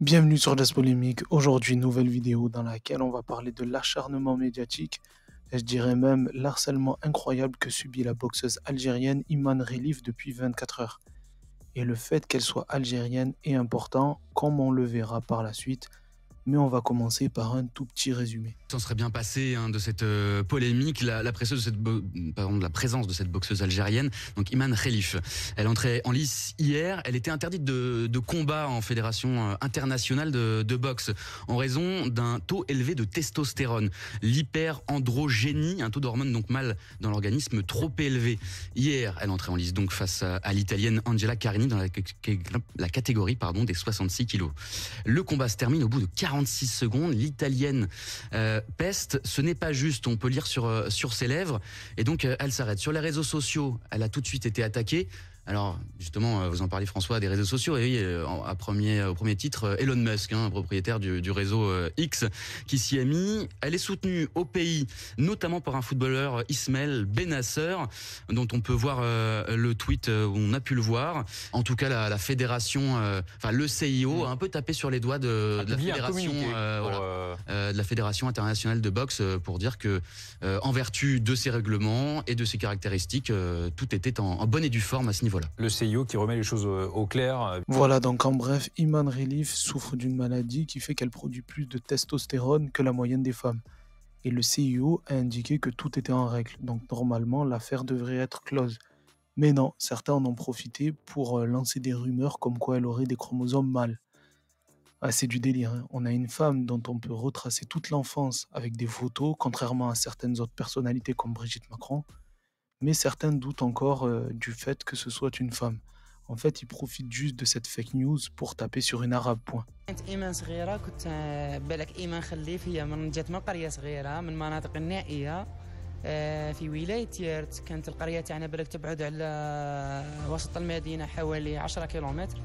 Bienvenue sur Jazz Polémique. Aujourd'hui, nouvelle vidéo dans laquelle on va parler de l'acharnement médiatique et je dirais même l'harcèlement incroyable que subit la boxeuse algérienne Iman Relif depuis 24 heures. Et le fait qu'elle soit algérienne est important, comme on le verra par la suite, mais on va commencer par un tout petit résumé. S'en serait bien passé de cette polémique, la présence de cette boxeuse algérienne, donc Iman Relif. Elle entrait en lice hier, elle était interdite de combat en fédération internationale de boxe en raison d'un taux élevé de testostérone, l'hyperandrogénie, un taux d'hormone donc mâle dans l'organisme trop élevé. Hier, elle entrait en lice donc face à l'italienne Angela Carini dans la catégorie des 66 kilos. Le combat se termine au bout de 46 secondes, l'italienne peste, ce n'est pas juste, on peut lire sur ses lèvres, et donc elle s'arrête. Sur les réseaux sociaux, elle a tout de suite été attaquée. Alors justement, vous en parlez François, des réseaux sociaux, et oui, au premier titre, Elon Musk, propriétaire du réseau X, qui s'y est mis. Elle est soutenue au pays, notamment par un footballeur Ismaël Benasser, dont on peut voir le tweet où on a pu le voir. En tout cas, la fédération, le CIO a un peu tapé sur les doigts de la fédération, de la fédération internationale de boxe pour dire que, en vertu de ses règlements et de ses caractéristiques, tout était en bonne et due forme à ce niveau-là. Le CIO qui remet les choses au clair. Voilà, donc en bref, Iman Relif souffre d'une maladie qui fait qu'elle produit plus de testostérone que la moyenne des femmes. Et le CIO a indiqué que tout était en règle, donc normalement l'affaire devrait être close. Mais non, certains en ont profité pour lancer des rumeurs comme quoi elle aurait des chromosomes mâles. Ah, c'est du délire, hein. On a une femme dont on peut retracer toute l'enfance avec des photos, contrairement à certaines autres personnalités comme Brigitte Macron. Mais certains doutent encore du fait que ce soit une femme. En fait, ils profitent juste de cette fake news pour taper sur une arabe, point. كنت إيمان صغيرة كنت بالك إيمان خليف هي جات من قرية صغيرة من المناطق النائية في ولاية تيرت. كانت القرية تاعنا بالك تبعد على وسط المدينة حوالي 10 كيلومتر.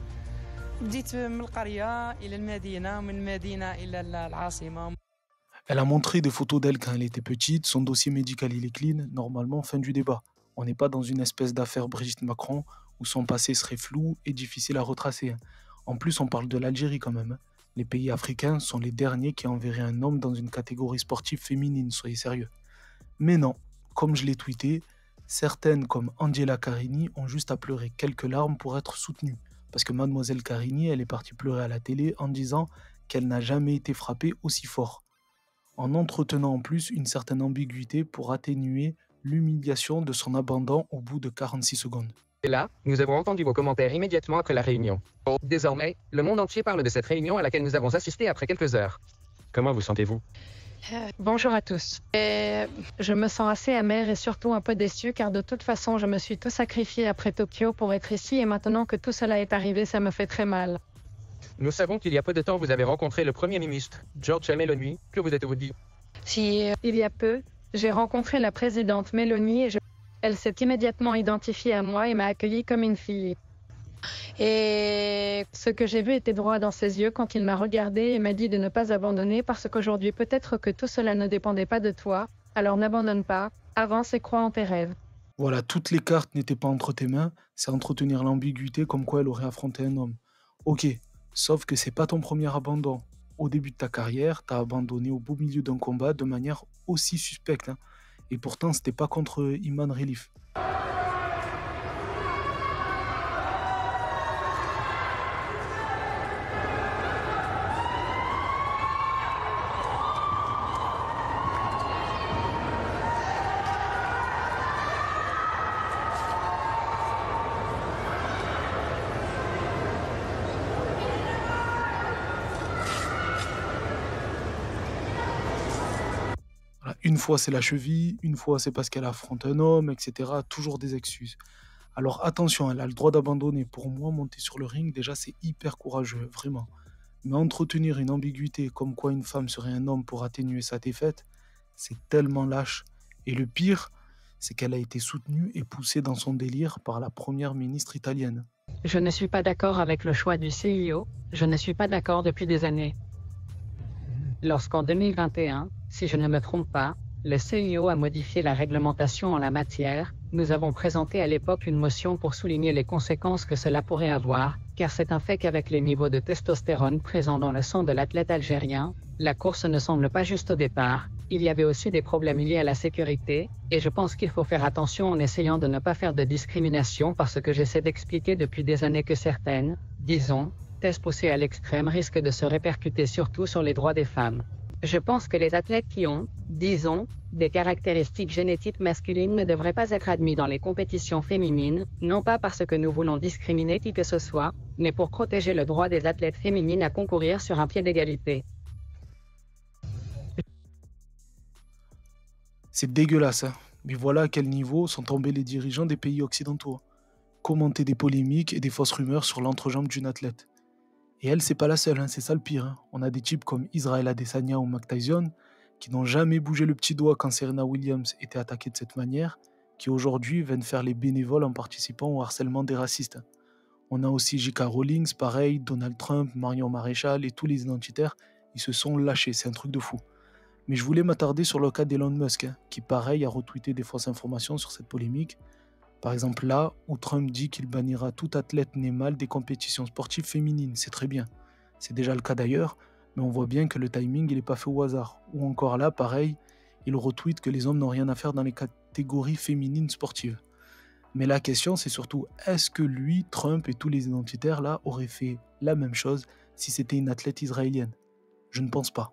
بديت من القرية إلى المدينة ومن المدينة إلى العاصمة. Elle a montré des photos d'elle quand elle était petite, son dossier médical il est clean, normalement fin du débat. On n'est pas dans une espèce d'affaire Brigitte Macron où son passé serait flou et difficile à retracer, hein. En plus on parle de l'Algérie quand même, hein. Les pays africains sont les derniers qui enverraient un homme dans une catégorie sportive féminine, soyez sérieux. Mais non, comme je l'ai tweeté, certaines comme Angela Carini ont juste à pleurer quelques larmes pour être soutenues. Parce que mademoiselle Carini, elle est partie pleurer à la télé en disant qu'elle n'a jamais été frappée aussi fort, en entretenant en plus une certaine ambiguïté pour atténuer l'humiliation de son abandon au bout de 46 secondes. Et là, nous avons entendu vos commentaires immédiatement après la réunion. Désormais, le monde entier parle de cette réunion à laquelle nous avons assisté après quelques heures. Comment vous sentez-vous? Bonjour à tous. Je me sens assez amère et surtout un peu déçue car de toute façon, je me suis tout sacrifié après Tokyo pour être ici et maintenant que tout cela est arrivé, ça me fait très mal. Nous savons qu'il y a peu de temps, vous avez rencontré le Premier ministre, Giorgia Meloni. Que vous êtes-vous dit? Il y a peu, j'ai rencontré la présidente Meloni et elle s'est immédiatement identifiée à moi et m'a accueillie comme une fille. Et ce que j'ai vu était droit dans ses yeux quand il m'a regardé et m'a dit de ne pas abandonner parce qu'aujourd'hui peut-être que tout cela ne dépendait pas de toi, alors n'abandonne pas, avance et crois en tes rêves. Voilà, toutes les cartes n'étaient pas entre tes mains, c'est entretenir l'ambiguïté comme quoi elle aurait affronté un homme. Ok, sauf que c'est pas ton premier abandon. Au début de ta carrière, t'as abandonné au beau milieu d'un combat de manière aussi suspecte, hein. Et pourtant, c'était pas contre Iman Relif. Voilà, une fois c'est la cheville, une fois c'est parce qu'elle affronte un homme, etc. Toujours des excuses. Alors attention, elle a le droit d'abandonner. Pour moi, monter sur le ring, déjà c'est hyper courageux, vraiment. Mais entretenir une ambiguïté comme quoi une femme serait un homme pour atténuer sa défaite, c'est tellement lâche. Et le pire, c'est qu'elle a été soutenue et poussée dans son délire par la première ministre italienne. Je ne suis pas d'accord avec le choix du CIO, je ne suis pas d'accord depuis des années. Lorsqu'en 2021, si je ne me trompe pas, le CIO a modifié la réglementation en la matière, nous avons présenté à l'époque une motion pour souligner les conséquences que cela pourrait avoir, car c'est un fait qu'avec les niveaux de testostérone présents dans le sang de l'athlète algérien, la course ne semble pas juste au départ. Il y avait aussi des problèmes liés à la sécurité, et je pense qu'il faut faire attention en essayant de ne pas faire de discrimination parce que j'essaie d'expliquer depuis des années que certaines, disons, thèses poussées à l'extrême risquent de se répercuter surtout sur les droits des femmes. Je pense que les athlètes qui ont, disons, des caractéristiques génétiques masculines ne devraient pas être admis dans les compétitions féminines, non pas parce que nous voulons discriminer qui que ce soit, mais pour protéger le droit des athlètes féminines à concourir sur un pied d'égalité. C'est dégueulasse, hein. Mais voilà à quel niveau sont tombés les dirigeants des pays occidentaux. Commenter des polémiques et des fausses rumeurs sur l'entrejambe d'une athlète. Et elle, c'est pas la seule, hein, c'est ça le pire, hein. On a des types comme Israel Adesanya ou Mike Tyson qui n'ont jamais bougé le petit doigt quand Serena Williams était attaquée de cette manière, qui aujourd'hui viennent faire les bénévoles en participant au harcèlement des racistes. On a aussi J.K. Rowling, pareil, Donald Trump, Marion Maréchal et tous les identitaires, ils se sont lâchés, c'est un truc de fou. Mais je voulais m'attarder sur le cas d'Elon Musk, hein, qui pareil a retweeté des fausses informations sur cette polémique. Par exemple là, où Trump dit qu'il bannira tout athlète né mâle des compétitions sportives féminines, c'est très bien. C'est déjà le cas d'ailleurs, mais on voit bien que le timing il n'est pas fait au hasard. Ou encore là, pareil, il retweet que les hommes n'ont rien à faire dans les catégories féminines sportives. Mais la question c'est surtout, est-ce que lui, Trump et tous les identitaires là auraient fait la même chose si c'était une athlète israélienne? Je ne pense pas.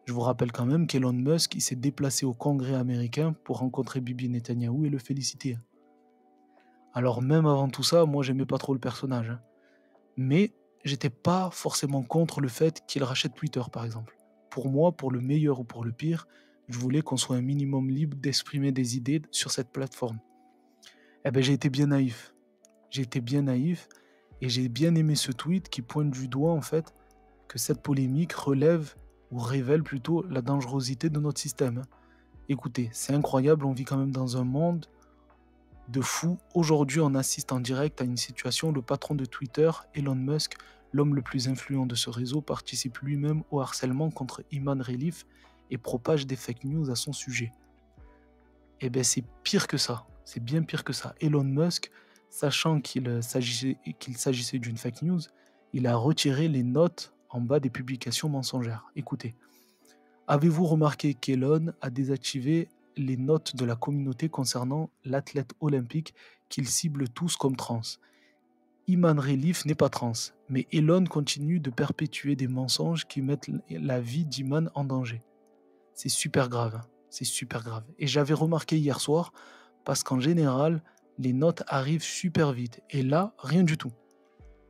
Je vous rappelle quand même qu'Elon Musk il s'est déplacé au Congrès américain pour rencontrer Bibi Netanyahou et le féliciter. Alors même avant tout ça, moi j'aimais pas trop le personnage, hein. Mais j'étais pas forcément contre le fait qu'il rachète Twitter par exemple. Pour moi, pour le meilleur ou pour le pire, je voulais qu'on soit un minimum libre d'exprimer des idées sur cette plateforme. Eh ben j'ai été bien naïf. J'ai été bien naïf et j'ai bien aimé ce tweet qui pointe du doigt en fait que cette polémique relève ou révèle plutôt la dangerosité de notre système. Écoutez, c'est incroyable, on vit quand même dans un monde de fou. Aujourd'hui, on assiste en direct à une situation où le patron de Twitter, Elon Musk, l'homme le plus influent de ce réseau, participe lui-même au harcèlement contre Iman Khelif et propage des fake news à son sujet. Eh bien, c'est pire que ça. C'est bien pire que ça. Elon Musk, sachant qu'il s'agissait d'une fake news, il a retiré les notes en bas des publications mensongères. Écoutez, avez-vous remarqué qu'Elon a désactivé les notes de la communauté concernant l'athlète olympique qu'il cible tous comme trans? Iman Khelif n'est pas trans, mais Elon continue de perpétuer des mensonges qui mettent la vie d'Iman en danger. C'est super grave, hein. C'est super grave. Et j'avais remarqué hier soir, parce qu'en général, les notes arrivent super vite. Et là, rien du tout.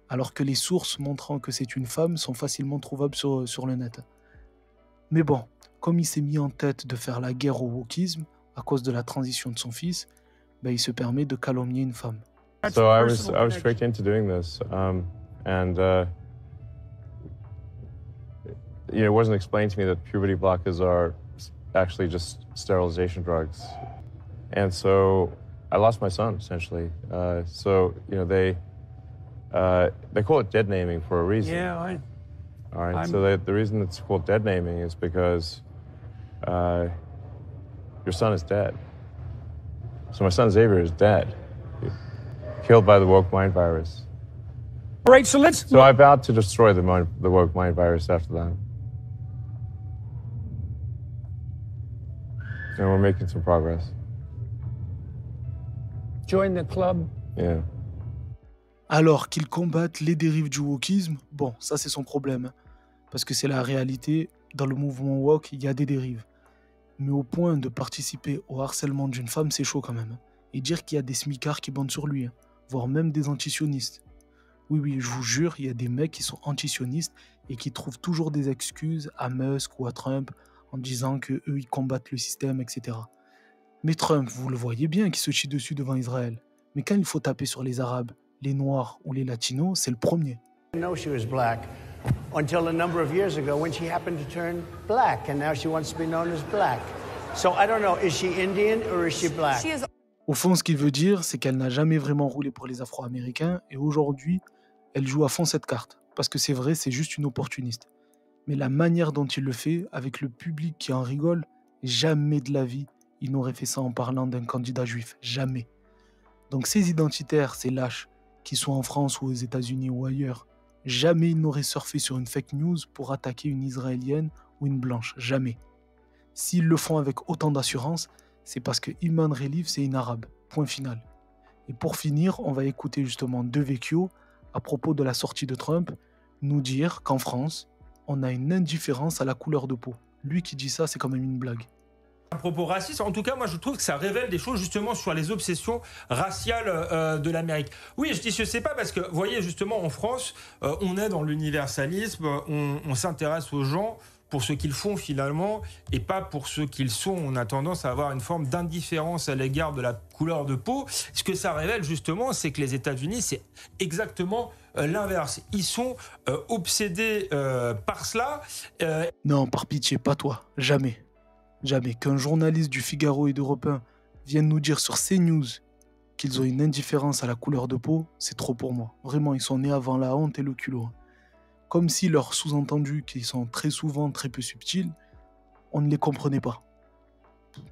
Alors que les sources montrant que c'est une femme sont facilement trouvables sur le net. Mais bon, comme il s'est mis en tête de faire la guerre au wokisme à cause de la transition de son fils, ben il se permet de calomnier une femme. So I was tricked into doing this, it wasn't explained to me that puberty blockers are actually just sterilization drugs, and so I lost my son essentially. They call it dead naming for a reason. Yeah, All right. So the reason it's called dead naming is because your son is dead. So my son Xavier is dead, killed by the woke mind virus. all right, so let's... So I vowed to destroy the woke mind virus after that. And we're making some progress. join the club. Yeah. Alors qu'ils combattent les dérives du wokisme, bon, ça c'est son problème. Parce que c'est la réalité, dans le mouvement woke, il y a des dérives. Mais au point de participer au harcèlement d'une femme, c'est chaud quand même. Et dire qu'il y a des smicards qui bandent sur lui, voire même des antisionistes. Oui, je vous jure, il y a des mecs qui sont antisionistes et qui trouvent toujours des excuses à Musk ou à Trump en disant qu'eux, ils combattent le système, etc. Mais Trump, vous le voyez bien, qui se chie dessus devant Israël. Mais quand il faut taper sur les Arabes, les Noirs ou les Latinos, c'est le premier. I know she was black until a number of years ago when she happened to turn black, and now she wants to be known as black. So I don't know, is she Indian or is she black? Au fond, ce qu'il veut dire, c'est qu'elle n'a jamais vraiment roulé pour les Afro-Américains et aujourd'hui, elle joue à fond cette carte. Parce que c'est vrai, c'est juste une opportuniste. Mais la manière dont il le fait, avec le public qui en rigole, jamais de la vie, il n'aurait fait ça en parlant d'un candidat juif. Jamais. Donc ces identitaires, ces lâches, qu'ils soient en France ou aux États-Unis ou ailleurs, jamais ils n'auraient surfé sur une fake news pour attaquer une Israélienne ou une blanche. Jamais. S'ils le font avec autant d'assurance, c'est parce que Iman Khelif, c'est une arabe. Point final. Et pour finir, on va écouter justement De Vecchio à propos de la sortie de Trump nous dire qu'en France, on a une indifférence à la couleur de peau. Lui qui dit ça, c'est quand même une blague. Un propos raciste, en tout cas, moi je trouve que ça révèle des choses justement sur les obsessions raciales de l'Amérique. Oui, je dis je sais pas parce que, vous voyez, justement en France, on est dans l'universalisme, on s'intéresse aux gens pour ce qu'ils font finalement et pas pour ce qu'ils sont. On a tendance à avoir une forme d'indifférence à l'égard de la couleur de peau. Ce que ça révèle justement, c'est que les États-Unis, c'est exactement l'inverse. Ils sont obsédés par cela. Non, par pitié, pas toi. Jamais. Jamais. Qu'un journaliste du Figaro et d'Europe 1 vienne nous dire sur CNews qu'ils ont une indifférence à la couleur de peau, c'est trop pour moi. Vraiment, ils sont nés avant la honte et le culot. Comme si leurs sous-entendus, qui sont très souvent très peu subtils, on ne les comprenait pas.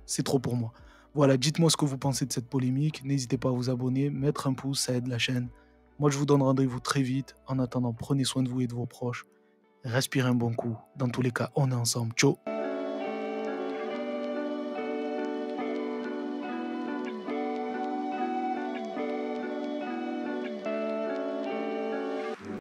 C'est trop pour moi. Voilà, dites-moi ce que vous pensez de cette polémique. N'hésitez pas à vous abonner, mettre un pouce, ça aide la chaîne. Moi, je vous donne rendez-vous très vite. En attendant, prenez soin de vous et de vos proches. Respirez un bon coup. Dans tous les cas, on est ensemble. Ciao.